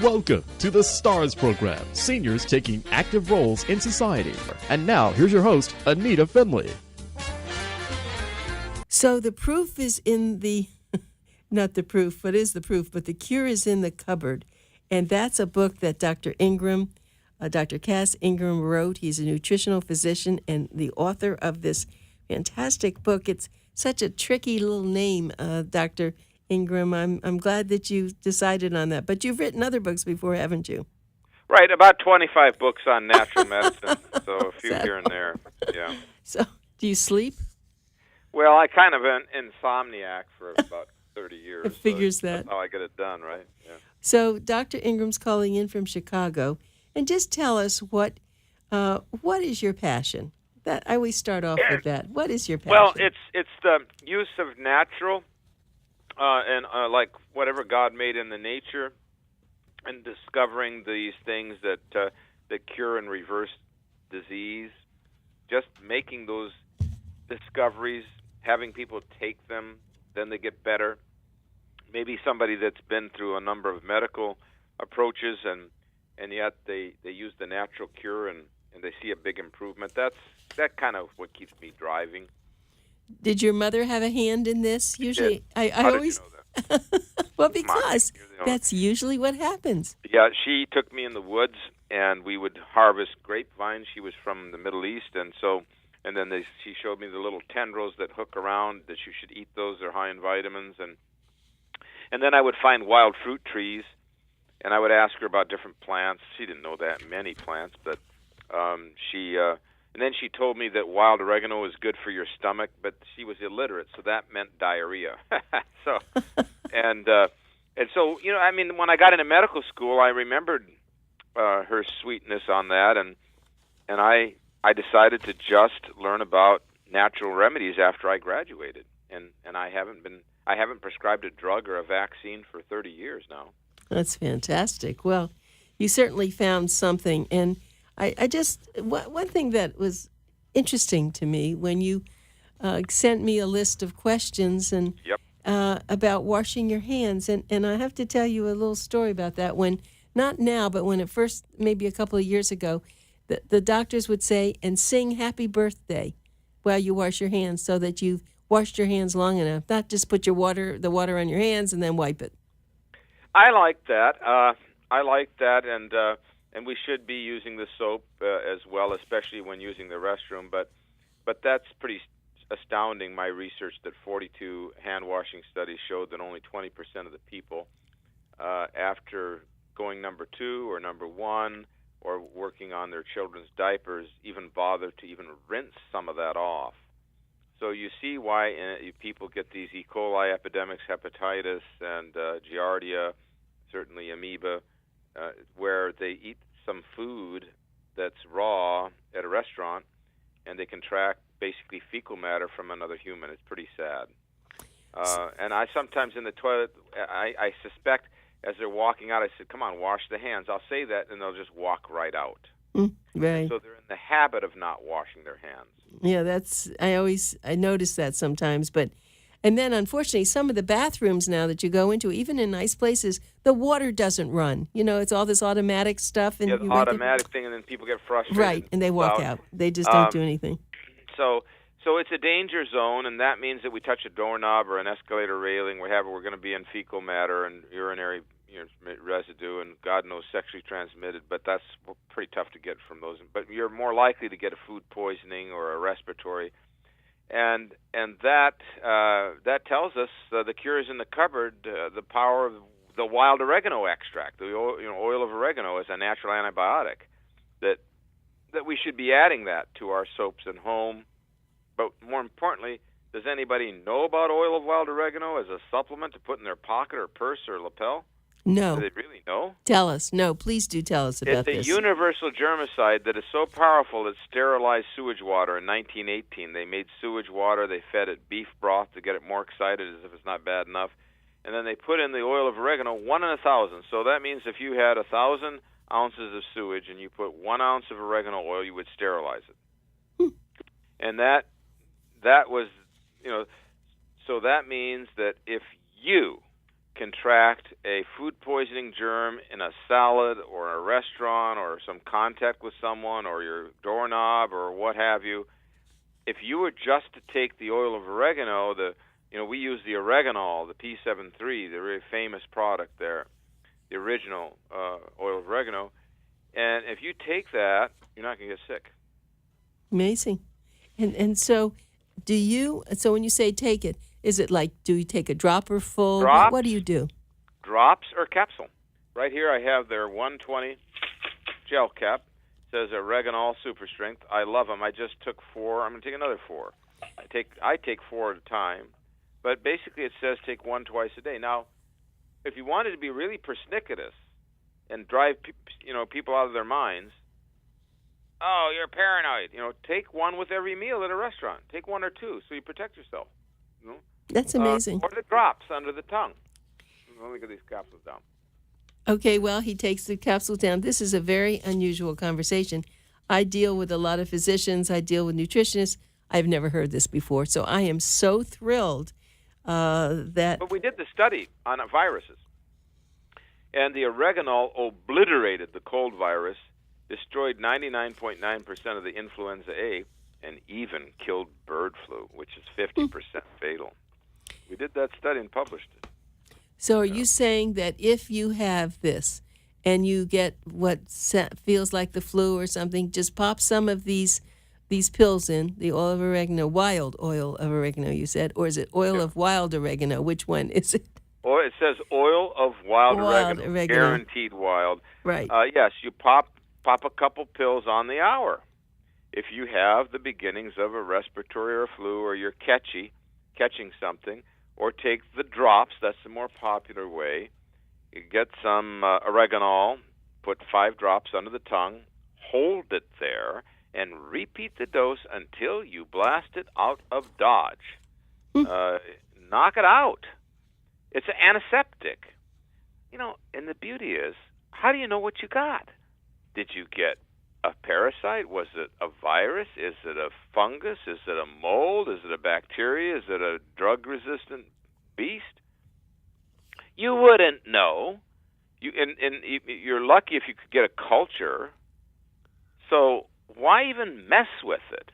Welcome to the STARS program, seniors taking active roles in society. And now, here's your host, ANITA FINLEY. So the proof is in the, not the proof, but is the proof, but the cure is in the cupboard. And that's a book that Dr. Ingram, Dr. Cass Ingram wrote. He's a nutritional physician and the author of this fantastic book. It's such a tricky little name, Dr. Ingram. I'm glad that you decided on that. But you've written other books before, haven't you? Right, about 25 books on natural medicine, so a few here and there. Yeah. So, do you sleep? Well, I kind of an insomniac for about 30 years. It figures so that. That's how I get it done, right? Yeah. So, Dr. Ingram's calling in from Chicago, and just tell us what is your passion? That I always start off with that. What is your passion? Well, it's the use of natural and like whatever God made in the nature, and discovering these things that cure and reverse disease. Just making those discoveries, having people take them, then they get better. Maybe somebody that's been through a number of medical approaches and yet they use the natural cure and they see a big improvement. That kind of what keeps me driving. Did your mother have a hand in this? Usually, I always. Did you know that? Well, because that's usually what happens. Yeah, she took me in the woods and we would harvest grapevines. She was from the Middle East, and then she showed me the little tendrils that hook around, that you should eat those. They're high in vitamins. And then I would find wild fruit trees, and I would ask her about different plants. She didn't know that many plants, but and then she told me that wild oregano is good for your stomach, but she was illiterate, so that meant diarrhea. And so, you know, I mean, when I got into medical school, I remembered her sweetness on that, and I decided to just learn about natural remedies after I graduated, and I haven't prescribed a drug or a vaccine for 30 years now. That's fantastic. Well, you certainly found something, and I just one thing that was interesting to me when you sent me a list of questions and about washing your hands, and I have to tell you a little story about that. When not now, but when it first, maybe a couple of years ago, the doctors would say, and sing happy birthday while you wash your hands, so that you've washed your hands long enough, not just put the water on your hands and then wipe it. I like that. And we should be using the soap as well, especially when using the restroom. But that's pretty astounding. My research that 42 hand washing studies showed that only 20% of the people, after going number 2 or number 1, or working on their children's diapers, even bother to even rinse some of that off. So you see why people get these E. coli epidemics, hepatitis, and giardia, certainly amoeba, where they eat some food that's raw at a restaurant, and they contract basically fecal matter from another human. It's pretty sad. And I sometimes in the toilet, I suspect, as they're walking out, I said, come on, wash the hands. I'll say that, and they'll just walk right out. Right. So they're in the habit of not washing their hands. Yeah, I notice that sometimes, and then unfortunately, some of the bathrooms now that you go into, even in nice places, the water doesn't run. You know, it's all this automatic stuff. And the automatic thing, and then people get frustrated. Right, and they walk out. They just don't do anything. So it's a danger zone, and that means that we touch a doorknob or an escalator railing, we're going to be in fecal matter and urinary residue, and God knows sexually transmitted, but that's pretty tough to get from those. But you're more likely to get a food poisoning or a respiratory, and that tells us the cure is in the cupboard. The power of the wild oregano extract, the oil of oregano, is a natural antibiotic. That we should be adding that to our soaps at home. But more importantly, does anybody know about oil of wild oregano as a supplement to put in their pocket or purse or lapel? No. Do they really know? Tell us. No, please do tell us about this. It's a universal germicide that is so powerful it sterilized sewage water in 1918. They made sewage water, they fed it beef broth to get it more excited as if it's not bad enough, and then they put in the oil of oregano, 1 in 1,000. So that means if you had 1,000 ounces of sewage and you put 1 ounce of oregano oil, you would sterilize it. And that was, so that means that if you contract a food poisoning germ in a salad or a restaurant or some contact with someone or your doorknob or what have you, if you were just to take the oil of oregano, we use the oreganol, the P73, the very famous product there, the original oil of oregano, and if you take that, you're not going to get sick. Amazing. And so so when you say take it, is it like, do you take a dropper full? Drops, what do you do? Drops or capsule. Right here I have their 120 gel cap. It says Oreganol Super Strength. I love them. I just took 4. I'm going to take another 4. I take 4 at a time. But basically it says take 1 twice a day. Now, if you wanted to be really persnicketous and drive people out of their minds, oh, you're paranoid. Take 1 with every meal at a restaurant. Take 1 or 2 so you protect yourself. That's amazing. Or the drops under the tongue. Let me get these capsules down. Okay, well, he takes the capsules down. This is a very unusual conversation. I deal with a lot of physicians. I deal with nutritionists. I've never heard this before, so I am so thrilled that... But we did the study on viruses, and the oreganol obliterated the cold virus, destroyed 99.9% of the influenza A, and even killed bird flu, which is 50% fatal. We did that study and published it. So are you saying that if you have this and you get what feels like the flu or something, just pop some of these pills in, the oil of oregano, wild oil of oregano, you said, or is it oil of wild oregano? Which one is it? Or it says oil of wild oregano, guaranteed wild. Right. Yes, you pop a couple pills on the hour. If you have the beginnings of a respiratory or flu, or you're catching something, or take the drops, that's the more popular way. You get some oreganol, put 5 drops under the tongue, hold it there, and repeat the dose until you blast it out of Dodge. Knock it out. It's an antiseptic. And the beauty is, how do you know what you got? Did you get a parasite? Was it a virus? Is it a fungus? Is it a mold? Is it a bacteria? Is it a drug-resistant beast? You wouldn't know. You're lucky if you could get a culture. So why even mess with it?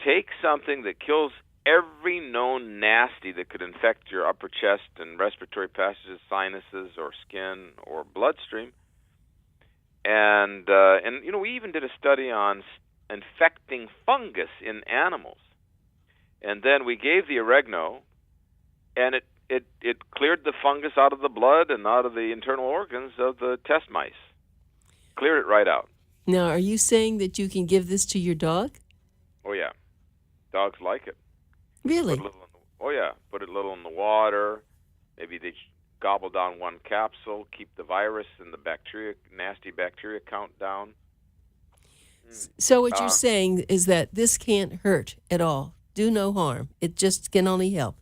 Take something that kills every known nasty that could infect your upper chest and respiratory passages, sinuses, or skin, or bloodstream. And we even did a study on infecting fungus in animals. And then we gave the oregano, and it cleared the fungus out of the blood and out of the internal organs of the test mice. Cleared it right out. Now, are you saying that you can give this to your dog? Oh, yeah. Dogs like it. Really? Put it a little in the water. Maybe they gobble down 1 capsule, keep the virus and the nasty bacteria count down. So what you're saying is that this can't hurt at all, do no harm. It just can only help.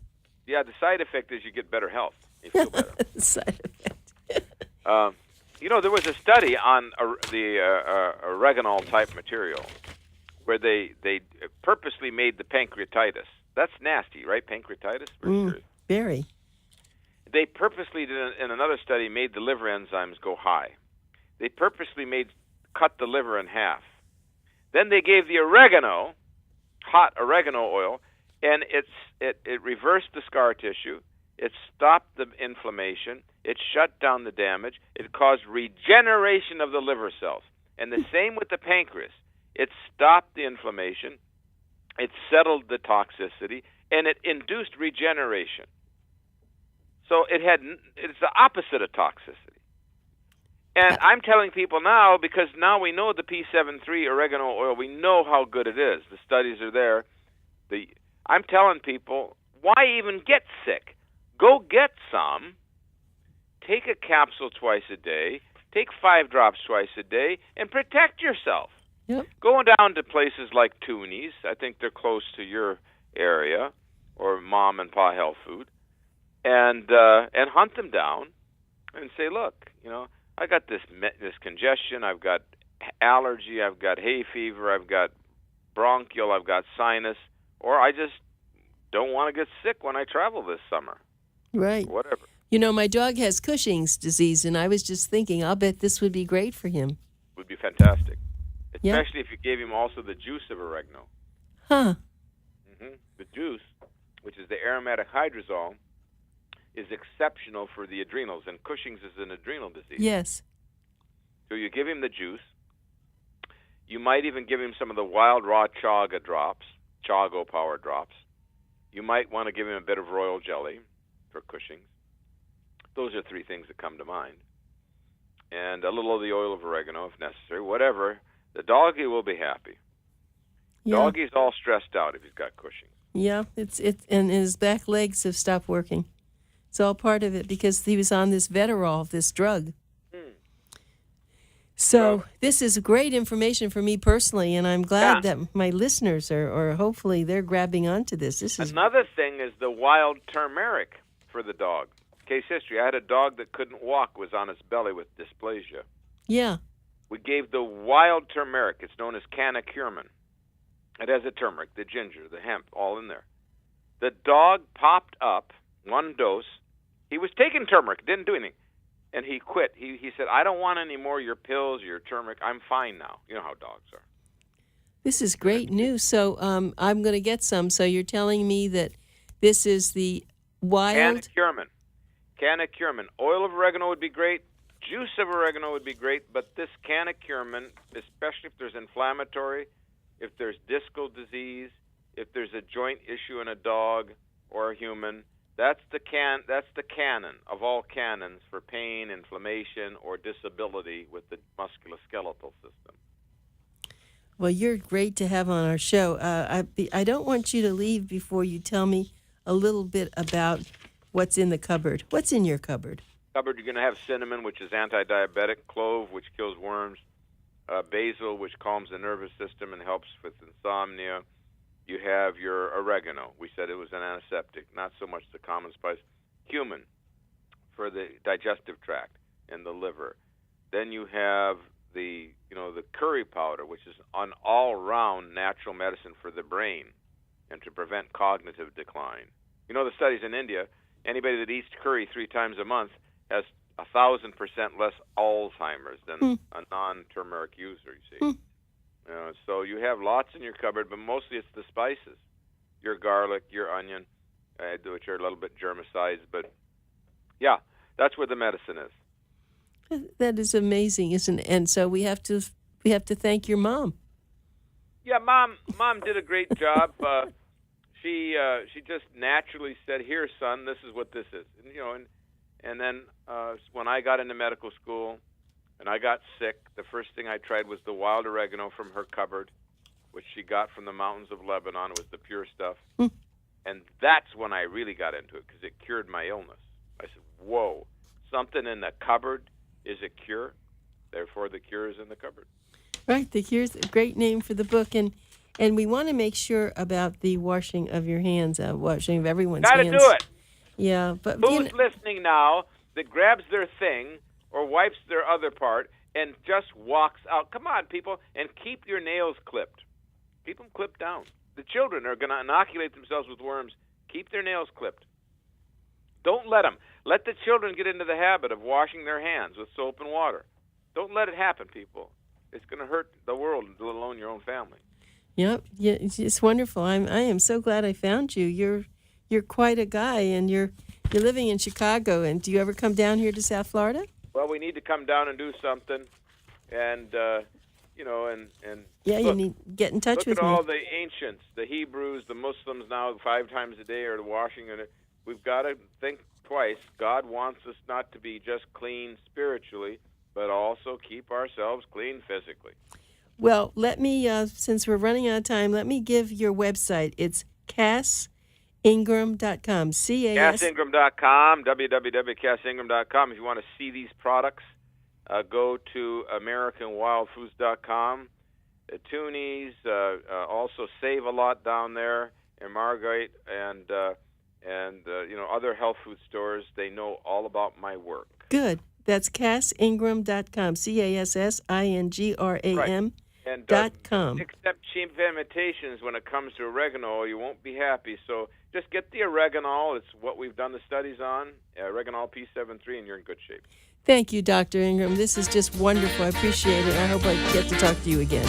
Yeah, the side effect is you get better health. You feel better. Side effect. There was a study on the oreganol type material where they purposely made the pancreatitis. That's nasty, right? Pancreatitis? Very. They purposely did, in another study, made the liver enzymes go high. They purposely cut the liver in half. Then they gave the oregano, hot oregano oil, and it reversed the scar tissue. It stopped the inflammation. It shut down the damage. It caused regeneration of the liver cells. And the same with the pancreas. It stopped the inflammation. It settled the toxicity, and it induced regeneration. So it's the opposite of toxicity. And I'm telling people now, because now we know the P73 oregano oil, we know how good it is. The studies are there. I'm telling people, why even get sick? Go get some. Take a capsule twice a day. Take 5 drops twice a day, and protect yourself. Yep. Going down to places like Toonies, I think they're close to your area, or Mom and Pa Health Food, and hunt them down and say, look, I got this congestion, I've got allergy, I've got hay fever, I've got bronchial, I've got sinus, or I just don't want to get sick when I travel this summer. Right. whatever. You know, my dog has Cushing's disease, and I was just thinking, I'll bet this would be great for him. Would be fantastic, Yeah. especially if you gave him also the juice of oregano. Huh. The juice, which is the aromatic hydrosol, is exceptional for the adrenals, and Cushing's is an adrenal disease. Yes. So you give him the juice. You might even give him some of the wild raw chaga drops, chago power drops. You might want to give him a bit of royal jelly for Cushing's. Those are three things that come to mind. And a little of the oil of oregano if necessary, whatever. The doggy will be happy. Yeah. Doggy's all stressed out if he's got Cushing's. Yeah, and his back legs have stopped working. It's all part of it because he was on this Veterol, this drug. So this is great information for me personally, and I'm glad that my listeners are hopefully they're grabbing onto this. This is another thing is the wild turmeric for the dog. Case history: I had a dog that couldn't walk, was on its belly with dysplasia. Yeah. We gave the wild turmeric. It's known as canna-curcumin. It has the turmeric, the ginger, the hemp, all in there. The dog popped up, one dose. He was taking turmeric, didn't do anything. And he quit. He said, I don't want any more of your pills, your turmeric. I'm fine now. You know how dogs are. This is great news. So I'm going to get some. So you're telling me that this is the wild... Canna-curcumin. Oil of oregano would be great. Juice of oregano would be great. But this canna-curcumin, especially if there's inflammatory, if there's discal disease, if there's a joint issue in a dog or a human, that's the canon of all canons for pain, inflammation, or disability with the musculoskeletal system. Well, you're great to have on our show. I don't want you to leave before you tell me a little bit about what's in the cupboard. What's in your cupboard? You're going to have cinnamon, which is anti-diabetic, clove, which kills worms, basil, which calms the nervous system and helps with insomnia. You have your oregano. We said it was an antiseptic, not so much the common spice. Cumin for the digestive tract and the liver. Then you have the curry powder, which is an all-round natural medicine for the brain and to prevent cognitive decline. You know the studies in India, anybody that eats curry 3 times a month has 1,000% less Alzheimer's than a non-turmeric user, you see. So you have lots in your cupboard, but mostly it's the spices. Your garlic, your onion, which are a little bit germicides. But, yeah, that's where the medicine is. That is amazing, isn't it? And so we have to thank your mom. Yeah, Mom did a great job. She just naturally said, "Here, son, this is what this is." And then when I got into medical school and I got sick, the first thing I tried was the wild oregano from her cupboard, which she got from the mountains of Lebanon. It was the pure stuff. And that's when I really got into it because it cured my illness. I said, whoa, something in the cupboard is a cure. Therefore, the cure is in the cupboard. Right, the cure's a great name for the book. And we want to make sure about the washing of your hands, washing of everyone's hands. Got to do it. Yeah, but who's listening now that grabs their thing or wipes their other part and just walks out? Come on, people, and keep your nails clipped. Keep them clipped down. The children are going to inoculate themselves with worms. Keep their nails clipped. Don't let them. Let the children get into the habit of washing their hands with soap and water. Don't let it happen, people. It's going to hurt the world, let alone your own family. Yep, yeah, it's wonderful. I am so glad I found you. You're quite a guy, and you're living in Chicago. And do you ever come down here to South Florida? Well, we need to come down and do something, and yeah, you need to get in touch with me. Look at all the ancients, the Hebrews, the Muslims now 5 times a day are washing, and we've got to think twice. God wants us not to be just clean spiritually, but also keep ourselves clean physically. Well, let me, since we're running out of time, let me give your website. It's CassIngram.com. CassIngram.com, www.cassingram.com. If you want to see these products, go to AmericanWildFoods.com. Toonies, also Save a Lot down there, and Margate, and other health food stores. They know all about my work. Good. That's CassIngram.com, CassIngram. Right. And .com. accept cheap imitations when it comes to oregano, or you won't be happy. So just get the Oreganol. It's what we've done the studies on, Oreganol P73, and you're in good shape. Thank you, Dr. Ingram. This is just wonderful. I appreciate it. I hope I get to talk to you again.